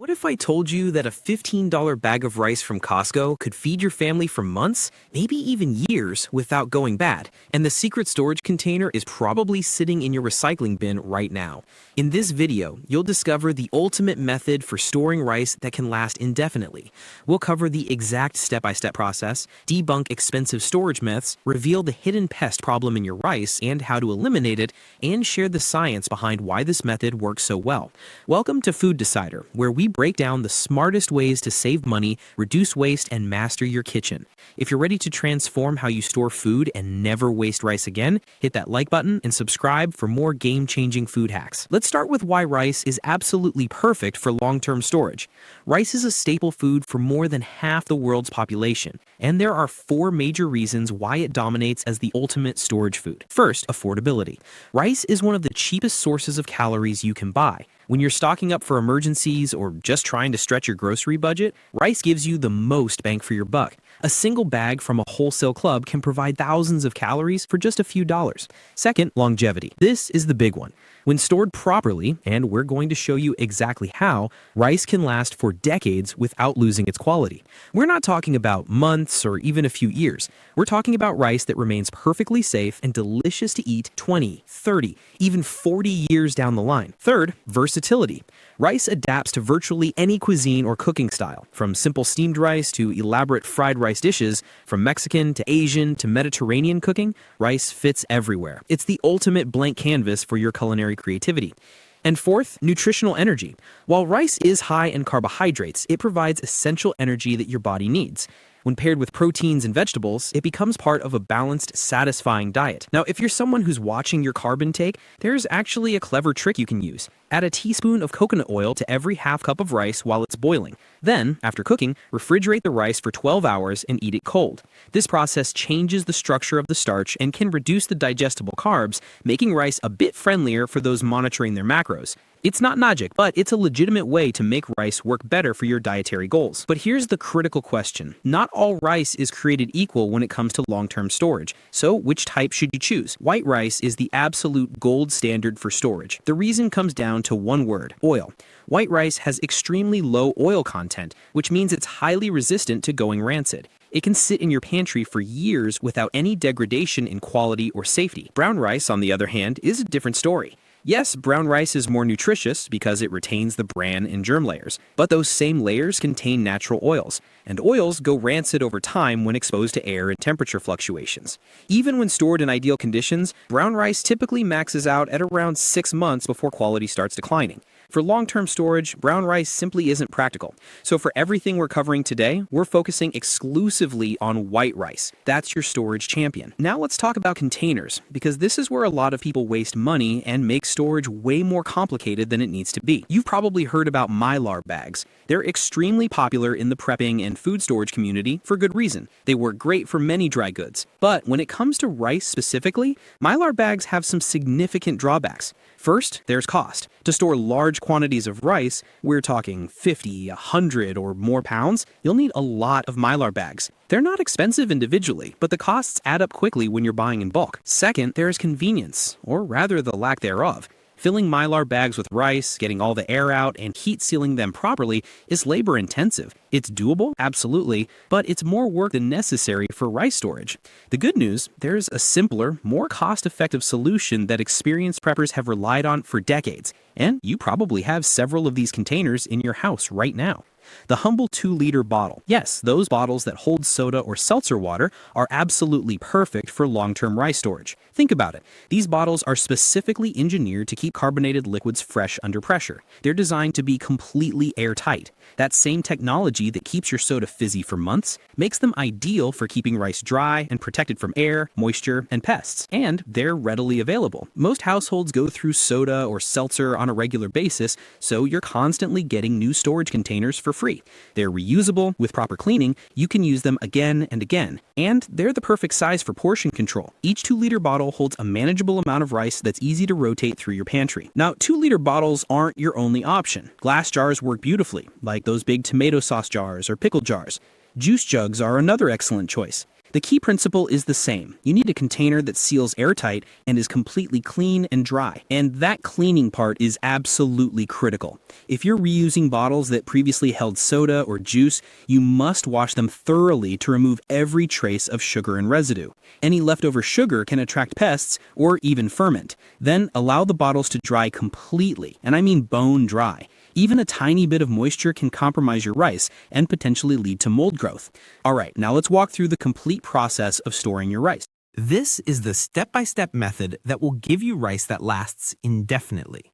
What if I told you that a $15 bag of rice from Costco could feed your family for months, maybe even years, without going bad? And the secret storage container is probably sitting in your recycling bin right now. In this video, you'll discover the ultimate method for storing rice that can last indefinitely. We'll cover the exact step-by-step process, debunk expensive storage myths, reveal the hidden pest problem in your rice and how to eliminate it, and share the science behind why this method works so well. Welcome to Food Decider, where we break down the smartest ways to save money, reduce waste, and master your kitchen. If you're ready to transform how you store food and never waste rice again, hit that like button and subscribe for more game-changing food hacks. Let's start with why rice is absolutely perfect for long-term storage. Rice is a staple food for more than half the world's population, and there are 4 major reasons why it dominates as the ultimate storage food. First, affordability. Rice is one of the cheapest sources of calories you can buy. When you're stocking up for emergencies or just trying to stretch your grocery budget, rice gives you the most bang for your buck. A single bag from a wholesale club can provide thousands of calories for just a few dollars. Second, longevity. This is the big one. When stored properly, and we're going to show you exactly how, rice can last for decades without losing its quality. We're not talking about months or even a few years. We're talking about rice that remains perfectly safe and delicious to eat 20, 30, even 40 years down the line. Third, versatility. Rice adapts to virtually any cuisine or cooking style, from simple steamed rice to elaborate fried rice dishes, from Mexican to Asian to Mediterranean cooking, rice fits everywhere. It's the ultimate blank canvas for your culinary creativity. And fourth, nutritional energy. While rice is high in carbohydrates, it provides essential energy that your body needs. When paired with proteins and vegetables, it becomes part of a balanced, satisfying diet. Now, if you're someone who's watching your carb intake, there's actually a clever trick you can use. Add a teaspoon of coconut oil to every half cup of rice while it's boiling. Then, after cooking, refrigerate the rice for 12 hours and eat it cold. This process changes the structure of the starch and can reduce the digestible carbs, making rice a bit friendlier for those monitoring their macros. It's not magic, but it's a legitimate way to make rice work better for your dietary goals. But here's the critical question. Not all rice is created equal when it comes to long-term storage. So which type should you choose? White rice is the absolute gold standard for storage. The reason comes down to one word: oil. White rice has extremely low oil content, which means it's highly resistant to going rancid. It can sit in your pantry for years without any degradation in quality or safety. Brown rice, on the other hand, is a different story. Yes, brown rice is more nutritious because it retains the bran and germ layers, but those same layers contain natural oils, and oils go rancid over time when exposed to air and temperature fluctuations. Even when stored in ideal conditions, brown rice typically maxes out at around 6 months before quality starts declining. For long-term storage, brown rice simply isn't practical. So for everything we're covering today, we're focusing exclusively on white rice. That's your storage champion. Now let's talk about containers, because this is where a lot of people waste money and make storage way more complicated than it needs to be. You've probably heard about Mylar bags. They're extremely popular in the prepping and food storage community for good reason. They work great for many dry goods. But when it comes to rice specifically, Mylar bags have some significant drawbacks. First, there's cost. To store large quantities of rice, we're talking 50, 100, or more pounds, you'll need a lot of Mylar bags. They're not expensive individually, but the costs add up quickly when you're buying in bulk. Second, there's convenience, or rather the lack thereof. Filling Mylar bags with rice, getting all the air out, and heat sealing them properly is labor intensive. It's doable, absolutely, but it's more work than necessary for rice storage. The good news, there's a simpler, more cost-effective solution that experienced preppers have relied on for decades, and you probably have several of these containers in your house right now. The humble 2-liter bottle. Yes, those bottles that hold soda or seltzer water are absolutely perfect for long-term rice storage. Think about it. These bottles are specifically engineered to keep carbonated liquids fresh under pressure. They're designed to be completely airtight. That same technology that keeps your soda fizzy for months makes them ideal for keeping rice dry and protected from air, moisture, and pests. And they're readily available. Most households go through soda or seltzer on a regular basis, so you're constantly getting new storage containers for free. They're reusable. With proper cleaning, you can use them again and again. And they're the perfect size for portion control. Each 2-liter bottle holds a manageable amount of rice that's easy to rotate through your pantry. Now, 2-liter bottles aren't your only option. Glass jars work beautifully, like those big tomato sauce jars or pickle jars. Juice jugs are another excellent choice. The key principle is the same. You need a container that seals airtight and is completely clean and dry. And that cleaning part is absolutely critical. If you're reusing bottles that previously held soda or juice, you must wash them thoroughly to remove every trace of sugar and residue. Any leftover sugar can attract pests or even ferment. Then allow the bottles to dry completely, and I mean bone dry. Even a tiny bit of moisture can compromise your rice and potentially lead to mold growth. All right, now let's walk through the complete process of storing your rice. This is the step-by-step method that will give you rice that lasts indefinitely.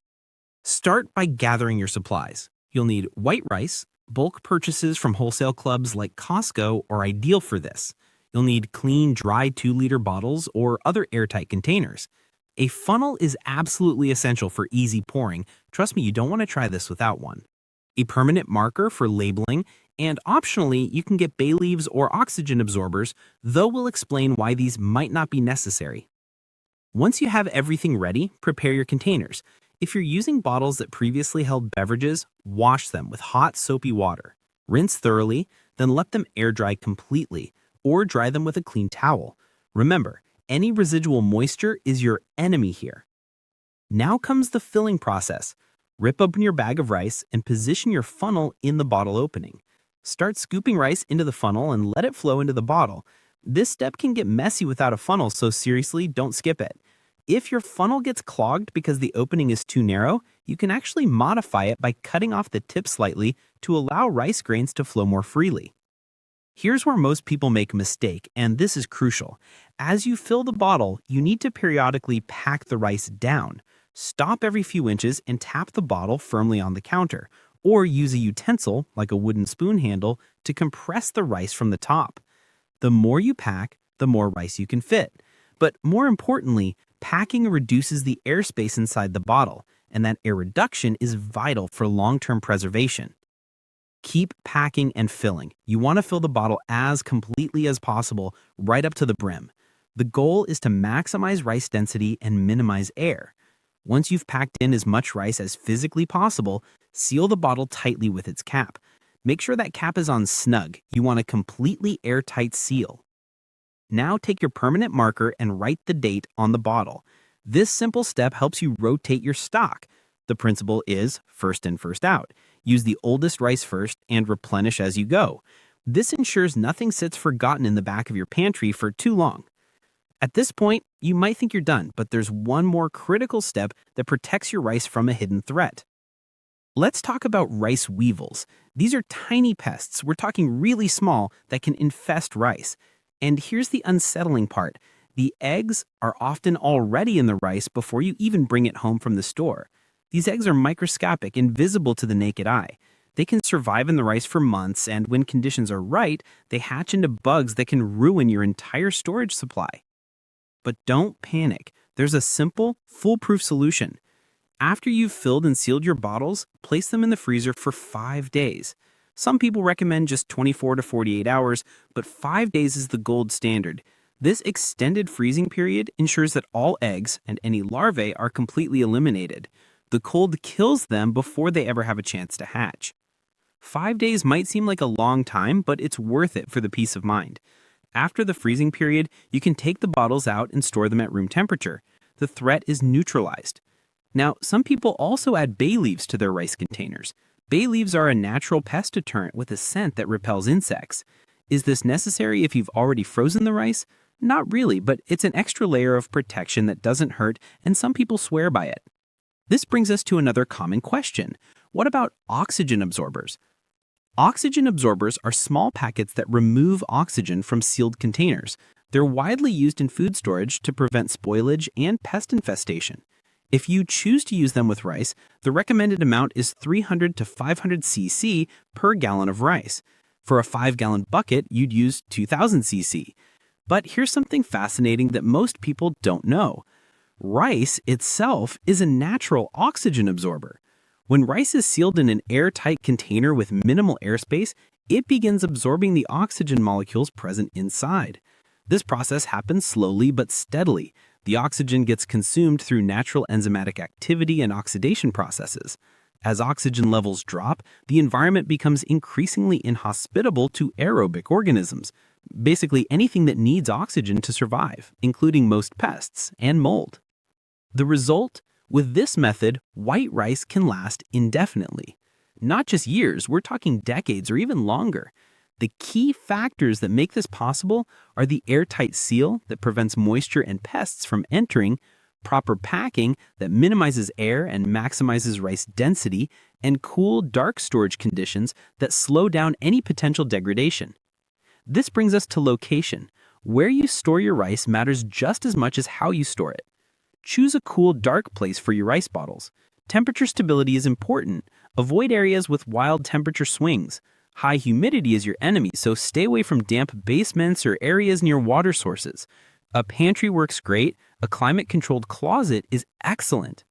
Start by gathering your supplies. You'll need white rice. Bulk purchases from wholesale clubs like Costco are ideal for this. You'll need clean, dry 2-liter bottles or other airtight containers. A funnel is absolutely essential for easy pouring. Trust me, you don't want to try this without one. A permanent marker for labeling, and optionally, you can get bay leaves or oxygen absorbers, though we'll explain why these might not be necessary. Once you have everything ready, prepare your containers. If you're using bottles that previously held beverages, wash them with hot, soapy water. Rinse thoroughly, then let them air dry completely, or dry them with a clean towel. Remember, any residual moisture is your enemy here. Now comes the filling process. Rip open your bag of rice and position your funnel in the bottle opening. Start scooping rice into the funnel and let it flow into the bottle. This step can get messy without a funnel, so seriously, don't skip it. If your funnel gets clogged because the opening is too narrow, you can actually modify it by cutting off the tip slightly to allow rice grains to flow more freely. Here's where most people make a mistake, and this is crucial. As you fill the bottle, you need to periodically pack the rice down. Stop every few inches and tap the bottle firmly on the counter, or use a utensil, like a wooden spoon handle, to compress the rice from the top. The more you pack, the more rice you can fit. But more importantly, packing reduces the airspace inside the bottle, and that air reduction is vital for long-term preservation. Keep packing and filling. You want to fill the bottle as completely as possible, right up to the brim. The goal is to maximize rice density and minimize air. Once you've packed in as much rice as physically possible, seal the bottle tightly with its cap. Make sure that cap is on snug. You want a completely airtight seal. Now take your permanent marker and write the date on the bottle. This simple step helps you rotate your stock. The principle is first in, first out. Use the oldest rice first and replenish as you go. This ensures nothing sits forgotten in the back of your pantry for too long. At this point, you might think you're done, but there's one more critical step that protects your rice from a hidden threat. Let's talk about rice weevils. These are tiny pests, we're talking really small, that can infest rice. And here's the unsettling part. The eggs are often already in the rice before you even bring it home from the store. These eggs are microscopic, invisible to the naked eye. They can survive in the rice for months, and when conditions are right, they hatch into bugs that can ruin your entire storage supply. But don't panic. There's a simple, foolproof solution. After you've filled and sealed your bottles, place them in the freezer for 5 days. Some people recommend just 24 to 48 hours, but 5 days is the gold standard. This extended freezing period ensures that all eggs and any larvae are completely eliminated. The cold kills them before they ever have a chance to hatch. 5 days might seem like a long time, but it's worth it for the peace of mind. After the freezing period, you can take the bottles out and store them at room temperature. The threat is neutralized. Now, some people also add bay leaves to their rice containers. Bay leaves are a natural pest deterrent with a scent that repels insects. Is this necessary if you've already frozen the rice? Not really, but it's an extra layer of protection that doesn't hurt, and some people swear by it. This brings us to another common question. What about oxygen absorbers? Oxygen absorbers are small packets that remove oxygen from sealed containers. They're widely used in food storage to prevent spoilage and pest infestation. If you choose to use them with rice, the recommended amount is 300 to 500 cc per gallon of rice. For a 5-gallon bucket, you'd use 2000 cc. But here's something fascinating that most people don't know. Rice itself is a natural oxygen absorber. When rice is sealed in an airtight container with minimal airspace, it begins absorbing the oxygen molecules present inside. This process happens slowly but steadily. The oxygen gets consumed through natural enzymatic activity and oxidation processes. As oxygen levels drop, the environment becomes increasingly inhospitable to aerobic organisms, basically anything that needs oxygen to survive, including most pests and mold. The result? With this method, white rice can last indefinitely. Not just years, we're talking decades or even longer. The key factors that make this possible are the airtight seal that prevents moisture and pests from entering, proper packing that minimizes air and maximizes rice density, and cool, dark storage conditions that slow down any potential degradation. This brings us to location. Where you store your rice matters just as much as how you store it. Choose a cool, dark place for your rice bottles. Temperature stability is important. Avoid areas with wild temperature swings. High humidity is your enemy, so stay away from damp basements or areas near water sources. A pantry works great. A climate-controlled closet is excellent.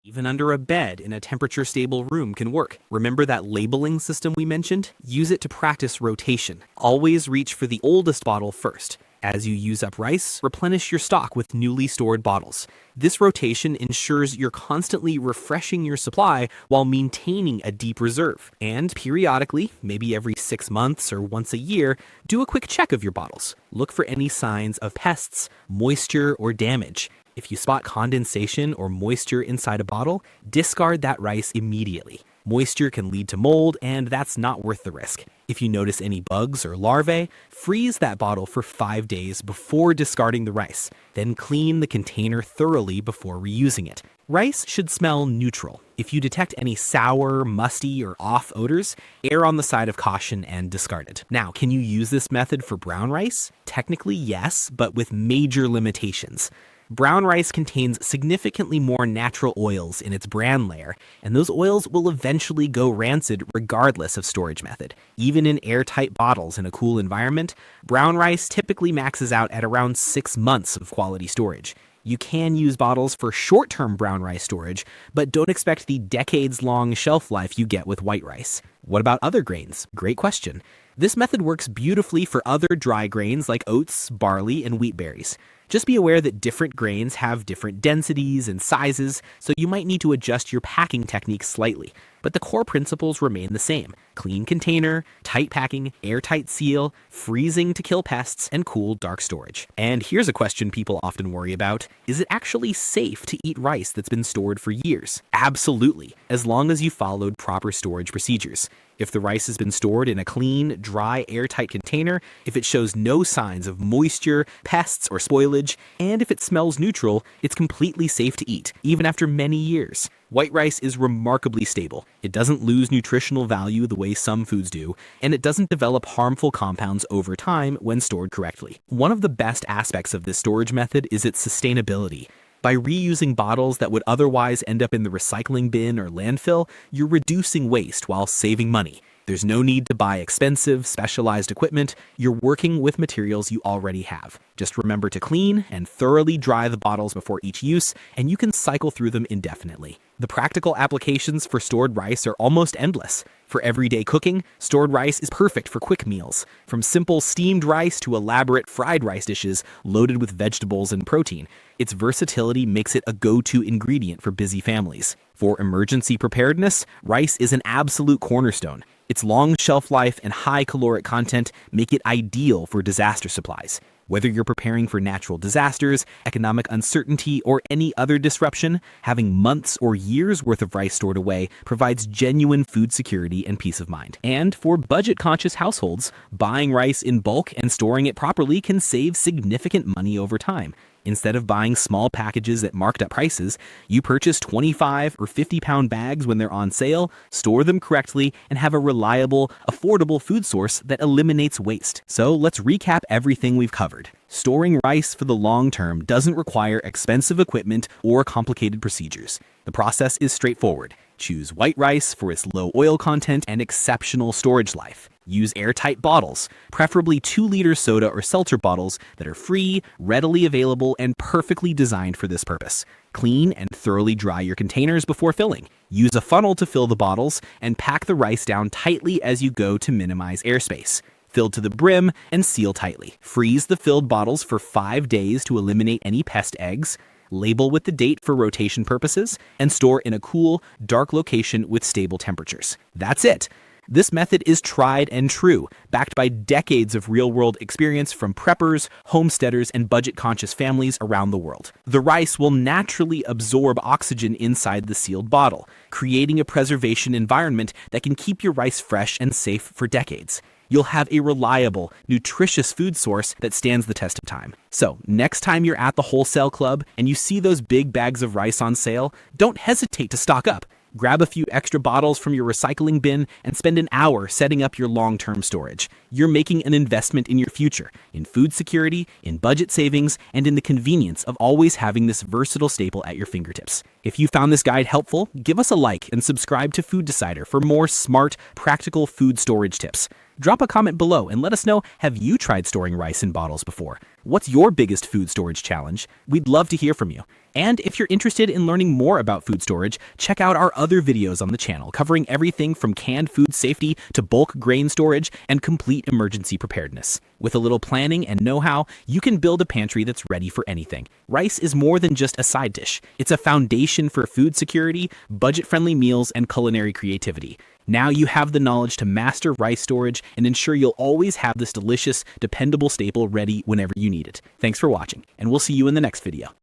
Even under a bed in a temperature-stable room can work. Remember that labeling system we mentioned? Use it to practice rotation. Always reach for the oldest bottle first. As you use up rice, replenish your stock with newly stored bottles. This rotation ensures you're constantly refreshing your supply while maintaining a deep reserve. And periodically, maybe every 6 months or once a year, do a quick check of your bottles. Look for any signs of pests, moisture, or damage. If you spot condensation or moisture inside a bottle, discard that rice immediately. Moisture can lead to mold, and that's not worth the risk. If you notice any bugs or larvae, freeze that bottle for 5 days before discarding the rice. Then clean the container thoroughly before reusing it. Rice should smell neutral. If you detect any sour, musty, or off odors, err on the side of caution and discard it. Now, can you use this method for brown rice? Technically, yes, but with major limitations. Brown rice contains significantly more natural oils in its bran layer, and those oils will eventually go rancid regardless of storage method. Even in airtight bottles in a cool environment, brown rice typically maxes out at around 6 months of quality storage. You can use bottles for short-term brown rice storage, but don't expect the decades-long shelf life you get with white rice. What about other grains? Great question. This method works beautifully for other dry grains like oats, barley, and wheat berries. Just be aware that different grains have different densities and sizes, so you might need to adjust your packing technique slightly. But the core principles remain the same. Clean container, tight packing, airtight seal, freezing to kill pests, and cool, dark storage. And here's a question people often worry about. Is it actually safe to eat rice that's been stored for years? Absolutely, as long as you followed proper storage procedures. If the rice has been stored in a clean, dry, airtight container, if it shows no signs of moisture, pests, or spoilage, and if it smells neutral, it's completely safe to eat, even after many years. White rice is remarkably stable. It doesn't lose nutritional value the way some foods do, and it doesn't develop harmful compounds over time when stored correctly. One of the best aspects of this storage method is its sustainability. By reusing bottles that would otherwise end up in the recycling bin or landfill, you're reducing waste while saving money. There's no need to buy expensive, specialized equipment. You're working with materials you already have. Just remember to clean and thoroughly dry the bottles before each use, and you can cycle through them indefinitely. The practical applications for stored rice are almost endless. For everyday cooking, stored rice is perfect for quick meals. From simple steamed rice to elaborate fried rice dishes loaded with vegetables and protein, its versatility makes it a go-to ingredient for busy families. For emergency preparedness, rice is an absolute cornerstone. Its long shelf life and high caloric content make it ideal for disaster supplies. Whether you're preparing for natural disasters, economic uncertainty, or any other disruption, having months or years worth of rice stored away provides genuine food security and peace of mind. And for budget-conscious households, buying rice in bulk and storing it properly can save significant money over time. Instead of buying small packages at marked up prices, you purchase 25 or 50-pound bags when they're on sale, store them correctly, and have a reliable, affordable food source that eliminates waste. So let's recap everything we've covered. Storing rice for the long term doesn't require expensive equipment or complicated procedures. The process is straightforward. Choose white rice for its low oil content and exceptional storage life. Use airtight bottles, preferably 2-liter soda or seltzer bottles that are free, readily available, and perfectly designed for this purpose. Clean and thoroughly dry your containers before filling. Use a funnel to fill the bottles, and pack the rice down tightly as you go to minimize airspace. Fill to the brim and seal tightly. Freeze the filled bottles for 5 days to eliminate any pest eggs. Label with the date for rotation purposes, and store in a cool, dark location with stable temperatures. That's it. This method is tried and true, backed by decades of real-world experience from preppers, homesteaders, and budget-conscious families around the world. The rice will naturally absorb oxygen inside the sealed bottle, creating a preservation environment that can keep your rice fresh and safe for decades. You'll have a reliable, nutritious food source that stands the test of time. So, next time you're at the wholesale club and you see those big bags of rice on sale, don't hesitate to stock up. Grab a few extra bottles from your recycling bin and spend an hour setting up your long-term storage. You're making an investment in your future, in food security, in budget savings, and in the convenience of always having this versatile staple at your fingertips. If you found this guide helpful, give us a like and subscribe to Food Decider for more smart, practical food storage tips. Drop a comment below and let us know, have you tried storing rice in bottles before? What's your biggest food storage challenge? We'd love to hear from you. And if you're interested in learning more about food storage, check out our other videos on the channel covering everything from canned food safety to bulk grain storage and complete emergency preparedness. With a little planning and know-how, you can build a pantry that's ready for anything. Rice is more than just a side dish. It's a foundation for food security, budget-friendly meals, and culinary creativity. Now you have the knowledge to master rice storage and ensure you'll always have this delicious, dependable staple ready whenever you need it. Thanks for watching, and we'll see you in the next video.